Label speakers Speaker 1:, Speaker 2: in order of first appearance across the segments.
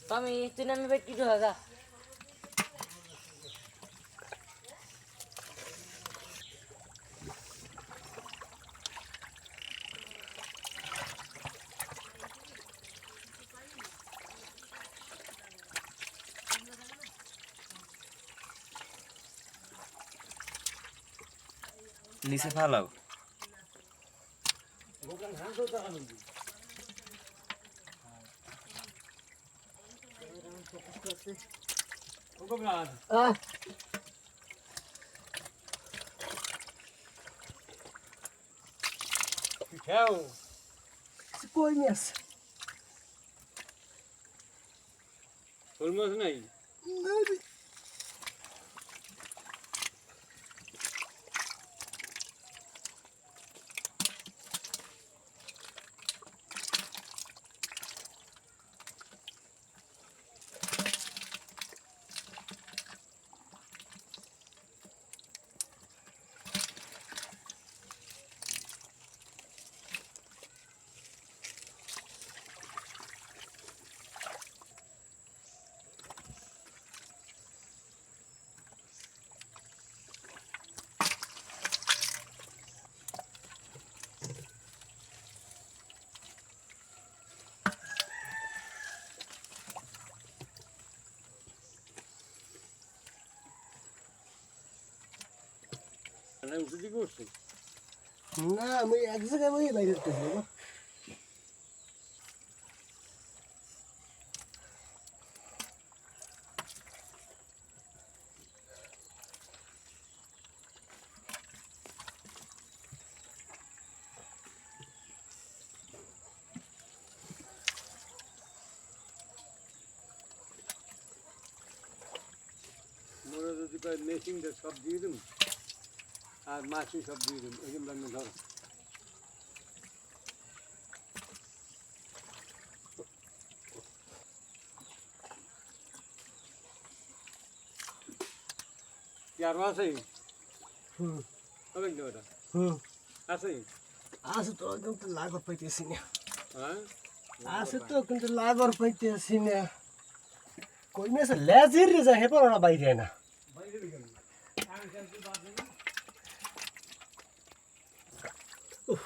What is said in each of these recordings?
Speaker 1: Kami itu nan bet itu agak.
Speaker 2: নিচে ফালাও
Speaker 3: কই মিয়াস
Speaker 4: তোর মাছ নাই না উঠে করছে
Speaker 3: না আমি এক জায়গায় বই বাইরে উঠতেছি বাবা
Speaker 4: মোরা যদি কয় মেশিনটা সব দিয়ে দিন আর মাছি সব দিয়ে দিন ওই জন্য আমি ধরো কি আর আছে কবে কি ওটা আছে
Speaker 3: আছে তো কিন্তু লাগর পাইতেছি না
Speaker 4: হ্যাঁ
Speaker 3: আছে তো কিন্তু লাগর পাইতেছি না কই মেসে লেজির রে যা হেপর না বাইরে না
Speaker 4: বাইরে গেল আমি শান্তি বাদ দিন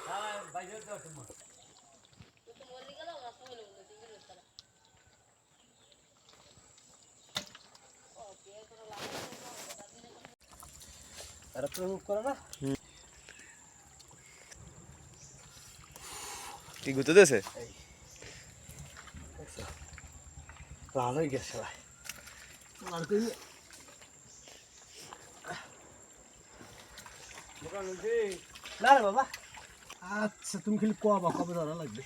Speaker 4: হ্যাঁ বাইরে তো তোমার
Speaker 3: আরে প্রমোট করে না
Speaker 2: কি গুতে দেছে
Speaker 3: লাল হয়ে গেছে ভাই আর কই
Speaker 4: দোকান উঠে
Speaker 3: না রে বাবা আচ্ছা তুমি খালি কবা কবে ধরা লাগবে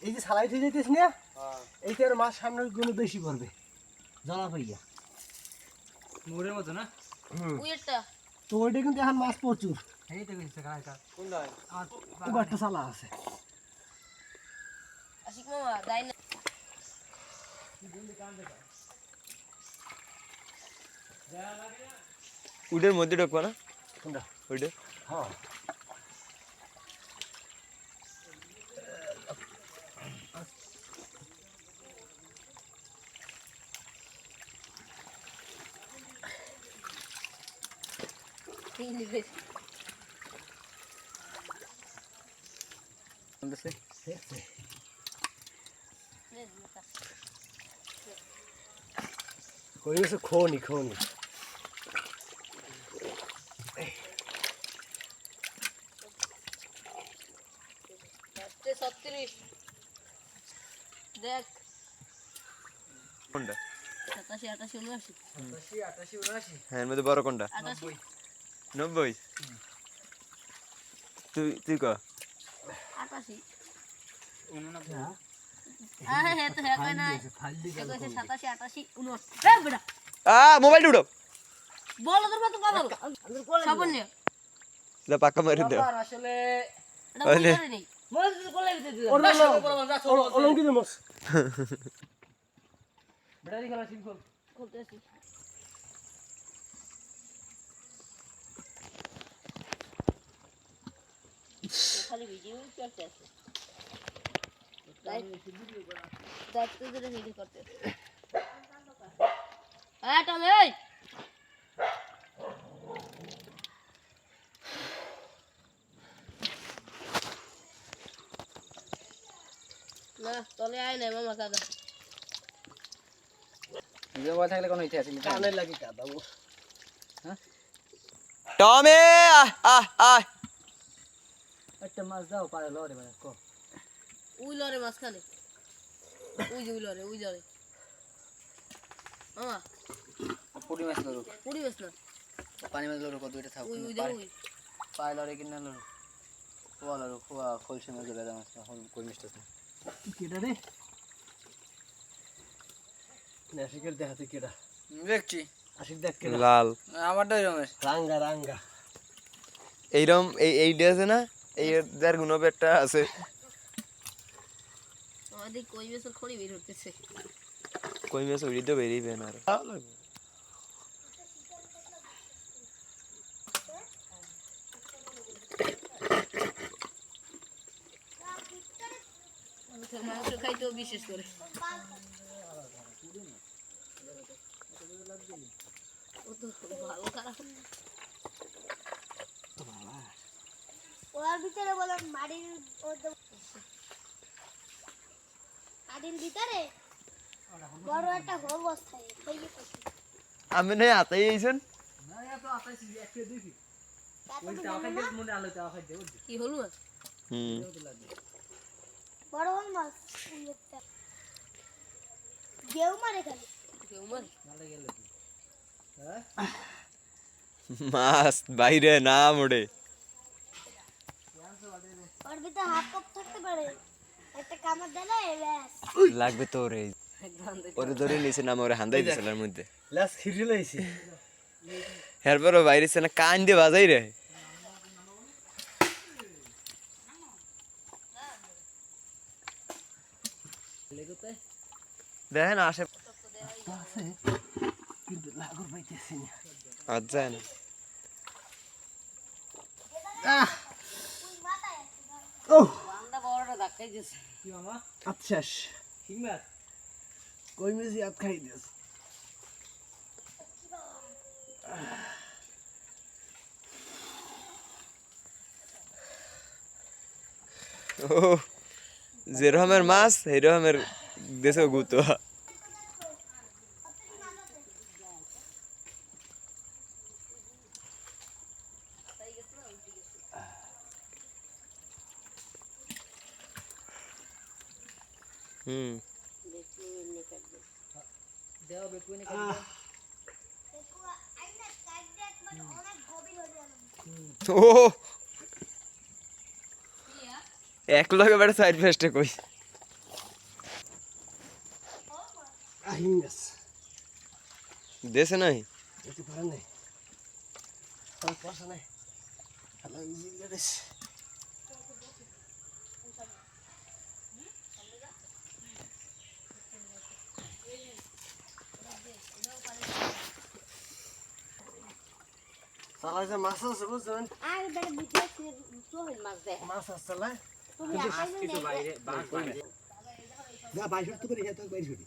Speaker 3: এই যে সালাই দিয়ে যেতেছ না
Speaker 4: হ্যাঁ
Speaker 3: এইটার মাছ সামনের গুলো বেশি পড়বে জলা পাইয়া
Speaker 1: মোরের মতো না
Speaker 5: উইটা
Speaker 3: তো ওইটা কিন্তু এখন মাছ প্রচুর
Speaker 1: এই তো গেছে কাকা
Speaker 4: কোনটা
Speaker 3: আর খুব একটা চালা আছে
Speaker 5: আশিক মামা দাই না
Speaker 2: উডের মধ্যে ঢোকবা না
Speaker 3: কোনটা
Speaker 2: ওইটা
Speaker 3: হ্যাঁ
Speaker 5: ঠিক নিবে
Speaker 3: কই গেছে খনি খনি
Speaker 5: তে 36 দেখ
Speaker 2: কোনটা
Speaker 5: 87 88 89
Speaker 2: হ্যাঁ এর মধ্যে বড় কোনটা
Speaker 5: 88
Speaker 2: 90 তুই ক
Speaker 5: 88 হ্যাঁ হ্যাঁ তো হ্যাঁ কই না কইছে 87 88 89 এ বেটা
Speaker 2: মোবাইল উড়ো
Speaker 5: বলো তোর মত কথা বল সাবন নে
Speaker 2: দা পাকা মারি দাও
Speaker 1: আসলে
Speaker 5: এটা বুঝতে নেই
Speaker 1: মোর কোলে দিতে দিও
Speaker 3: অলঙ্কিত মাছ
Speaker 1: ব্যাটারি খেলা সিম খোল।
Speaker 5: খুলতেছি খালি ভিডিও করতে আছে দায়িত্ব ধরে ভিডিও করতে হ্যাঁ চলে না তলে আয় না মামা কাকা
Speaker 1: মোবাইল থাকলে কোনো ইচ্ছে আছে
Speaker 3: কানে লাগে কাদাবো
Speaker 2: টমে আহ আহ আহ
Speaker 1: একটা মাছ দাও পারে লরে ভাই কো
Speaker 5: উই লরে মাঝখানে উই যে উই লরে মামা
Speaker 1: পুরি মাছ লরো
Speaker 5: পুরি বেশ না
Speaker 1: পানি মাছ লরো কত এটা থাক
Speaker 5: উই দে উই
Speaker 1: পায় লরে কিনা লরো খোয়া লরো খোয়া খলসি মাছ বেদা মাছ হল কই মিষ্টি আছে
Speaker 3: কেডা রে নাশিকের দেখাতে কেডা
Speaker 1: দেখছি
Speaker 3: আশিক দেখ কেডা
Speaker 2: লাল
Speaker 1: আমারটাই রমেশ
Speaker 3: রাঙ্গা রাঙ্গা
Speaker 2: এইরকম এইটা আছে না এই যার গুণ একটা আছে
Speaker 5: আমাদের কই বেশ খড়ি বের হতেছে
Speaker 2: কই মাছ উড়ি তো বেরিয়ে না আর
Speaker 5: মাংস খাইতেও বিশেষ করে ও তো ভালো খারাপ
Speaker 6: ওর ভিতরে বলো মাটির মাটির ভিতরে বড় একটা হোল বস্তায়
Speaker 2: আমি না আতাই আইছেন
Speaker 1: না এত আতাইছি একটা দেখি ওই টাকা খাইতে মনে আলো টাকা খাইতে বুঝছি
Speaker 5: কি হলো
Speaker 2: হুম
Speaker 6: বড় হোল মাছ গেউ মারে খালি
Speaker 5: কেউ মারে
Speaker 1: নালে গেল কি
Speaker 2: মাছ বাইরে না মোড়ে
Speaker 6: ওর ভিতরে হাফ কাপ থাকতে পারে একটা কামড় দিলে ব্যাস
Speaker 2: লাগবে তো রে ওরে ধরে নিচে নাম ওরে হান্দাই দিছিল এর মধ্যে
Speaker 3: লাস খিরে লাইছি
Speaker 2: এরপরও বাইরে সে না কান দিয়ে বাজাই রে দেখেন আসে
Speaker 3: আছে কিন্তু লাগর পাইতেছি না
Speaker 2: আজ যায় না
Speaker 3: ও
Speaker 5: বান্দা বড়টা ধাক্কাই দিয়েছে
Speaker 1: কি মামা
Speaker 3: আচ্ছা
Speaker 1: ঠিক মাছ
Speaker 3: কই মেজি আপ খাই দিস
Speaker 2: ও যেরকমের মাছ সেই রকমের দেশে গুতো হুম
Speaker 1: দেও বেকুনি
Speaker 6: অনেক গভীর হয়ে গেল
Speaker 2: ও এক লগে বেড়ে সাইড ফেস্টে কই
Speaker 3: আহিঙ্গাস
Speaker 2: দেশে নাই
Speaker 3: এতে পারে নাই আর পারছে নাই হ্যালো ইজি গেছে সালাই যে মাছ আছে বুঝছেন
Speaker 6: আর বেটা ভিডিও ছিল সোহেল মাছ দেখ
Speaker 3: মাছ আছে সালাই
Speaker 6: তুমি
Speaker 1: কিছু বাইরে বাইরে
Speaker 3: না বাইরে তো করে যেতে বাইরে ছুটি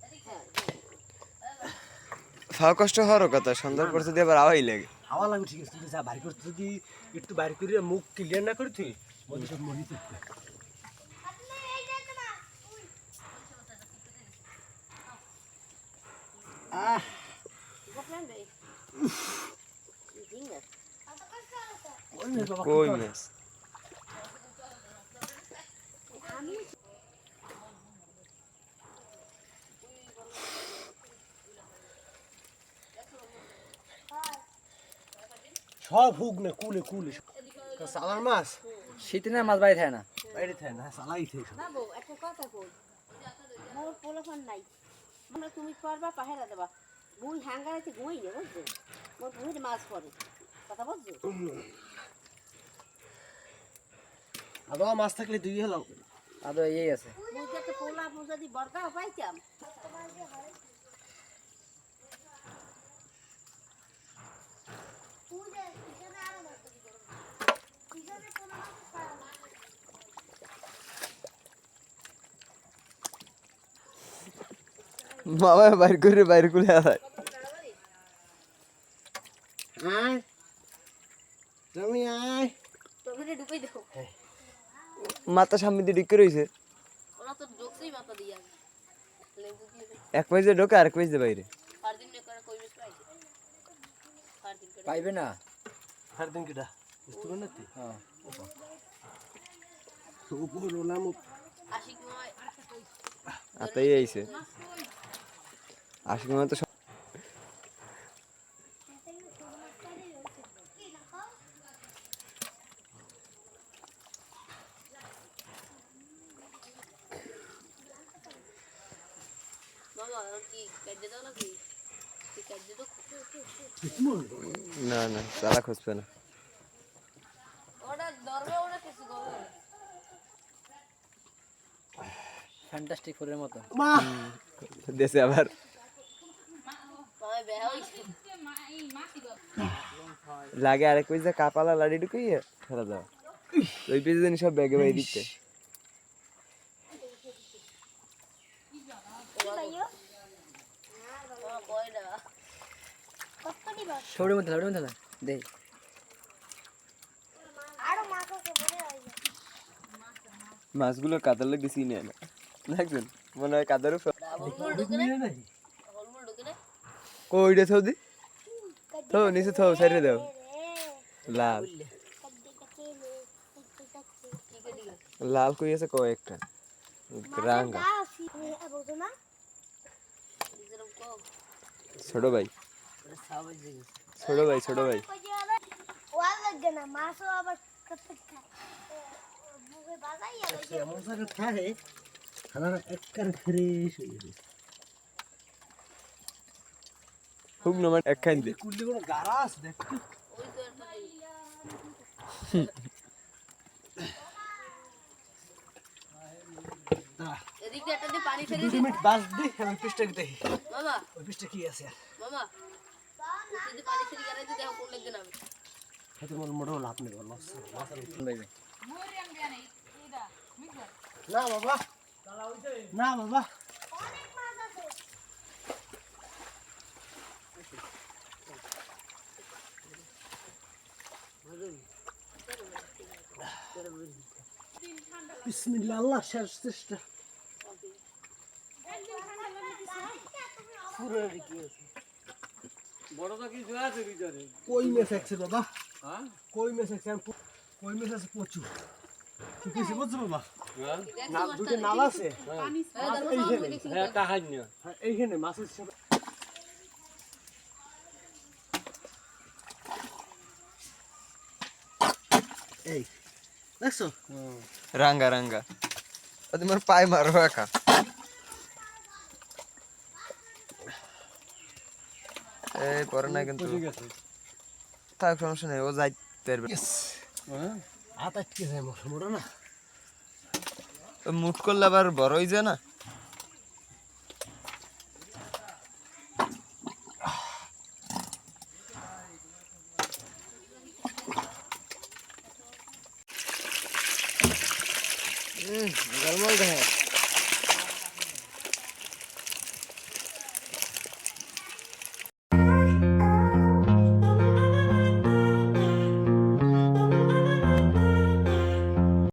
Speaker 2: ফাও কষ্ট হওয়ার কথা সন্ধ্যার পর যদি আবার আওয়াই লাগে
Speaker 3: হাওয়া লাগবে ঠিক আছে তুই যা বাইরে করতে যদি একটু বাইরে করে মুখ ক্লিয়ার না করে তুই মধ্যে সব মরি থাকবে আহ
Speaker 5: গোপন রে জিঙ্গা
Speaker 3: ওই নে বাবা
Speaker 2: কই মাছ
Speaker 3: সব হুক না কুলে কুলে সালার মাছ
Speaker 1: শীতে না মাছ বাইরে থাকে না
Speaker 3: বাইরে থাকে না সালাই থাকে
Speaker 5: বাবু একটা কথা কই মোর পোলাফান নাই আমরা তুমি করবা পাহেরা দেবা মুই হ্যাঙ্গারেতে ঘুমাই না বুঝছো মোর ঘুমিয়ে মাছ পড়ে কথা বুঝছো
Speaker 3: আদা মাছ থাকলে তুই হলো
Speaker 1: আদো এই আছে
Speaker 5: মুই একটা পোলা যদি বড়কা পাইতাম
Speaker 2: মামা বাইর করে আয়
Speaker 3: আয় তুমি আয়
Speaker 5: তোকে ঢুকাই দেবো
Speaker 2: মাথা সামনে দিয়ে ঢুকে রয়েছে
Speaker 5: ওরা তো ঢুকছেই মাথা দিয়ে লেবু দিয়ে
Speaker 2: এক পাইজে ঢোকে আরেক পাইজে বাইরে
Speaker 5: পার দিন করে কই বেশ পাইছে পার দিন করে
Speaker 1: পাইবে না
Speaker 3: হার দিন কিটা বুঝতে পারেন না
Speaker 1: হ্যাঁ
Speaker 3: তো উপর নাম
Speaker 5: আশিক নয়
Speaker 2: আতাই আইছে আশিক মামা তো
Speaker 5: বাবা কি কেটে দাও নাকি কি কেটে দাও
Speaker 2: না না চালা খুঁজবে না
Speaker 5: ওটা ধরবে ওটা কিছু করবে
Speaker 1: ফ্যান্টাস্টিক ফোরের মতো
Speaker 3: মা
Speaker 2: দেশে আবার
Speaker 5: মামা বেয়া হইছে
Speaker 2: লাগে আরেক পাইজে কাপালা লাড়ি ঢুকাইয়া ফেলা দাও ওই পেজে জানি সব ব্যাগে বাই দিচ্ছে
Speaker 5: মামা কয়টা
Speaker 6: কত নিবা
Speaker 1: সৌরের মধ্যে দে
Speaker 6: আরো মাছ আছে বলে আইবে
Speaker 2: মাছগুলো কাদার লেগে চিনে না দেখছেন মনে হয় কাদার উপর
Speaker 5: হলমুল ঢুকে না হলমুল ঢুকে না
Speaker 2: কইটা থৌ দি থৌ নিচে থৌ সাইডে দাও লাল
Speaker 5: কি কেটে গেল
Speaker 2: লাল কই আছে কয়েকটা রাঙ্গা
Speaker 6: বুঝো না
Speaker 5: যেরকম কো
Speaker 2: ছোট ভাই ছোট ভাই
Speaker 6: ওয়া লাগে না মাছও আবার কত খায় বুকে বাজাইয়া লাগে
Speaker 3: এমন সাথে থাকে খানা একবার ফ্রেশ হয়ে যাবে
Speaker 2: খুব নমান এক খাইন দে
Speaker 3: কুলি কোনো গারা আছে দেখ
Speaker 5: ওই তো একটা এদিকে একটা দিয়ে পানি ফেলে
Speaker 3: 2 মিনিট বাস দে আমি পিসটা দেখি
Speaker 5: মামা
Speaker 3: ওই পিসটা কি আছে আর
Speaker 5: মামা যদি পানি ফেলে গেলে তো দেখো কোন লাগবে না
Speaker 3: হয়তো মোর মোড়ো লাভ নেই বল
Speaker 1: পাইবে
Speaker 3: না বাবা না বাবা
Speaker 6: অনেক মাছ আছে
Speaker 3: বিসমিল্লাহ আল্লাহ শেষ চেষ্টা পুরো কি আছে
Speaker 4: বড়টা কিছু আছে ভিতরে
Speaker 3: কই মেস আছে বাবা
Speaker 4: হ্যাঁ
Speaker 3: কই মেস আছে কই মেস আছে প্রচুর কি কিছু বুঝছো বাবা
Speaker 4: হ্যাঁ
Speaker 3: না দুটো নাল আছে
Speaker 4: হ্যাঁ টাহাই না
Speaker 3: হ্যাঁ এইখানে মাছের সাথে এই দেখছো
Speaker 2: রাঙ্গা রাঙ্গা ও তোমার পায়ে মারো একা এই পরে না কিন্তু
Speaker 4: ঠিক আছে
Speaker 2: থাক সমস্যা নেই ও যাইতে পারবে
Speaker 4: হ্যাঁ
Speaker 3: হাত আটকে যায় মোটা না
Speaker 2: মুট করলে আবার বড় হয়ে যায় না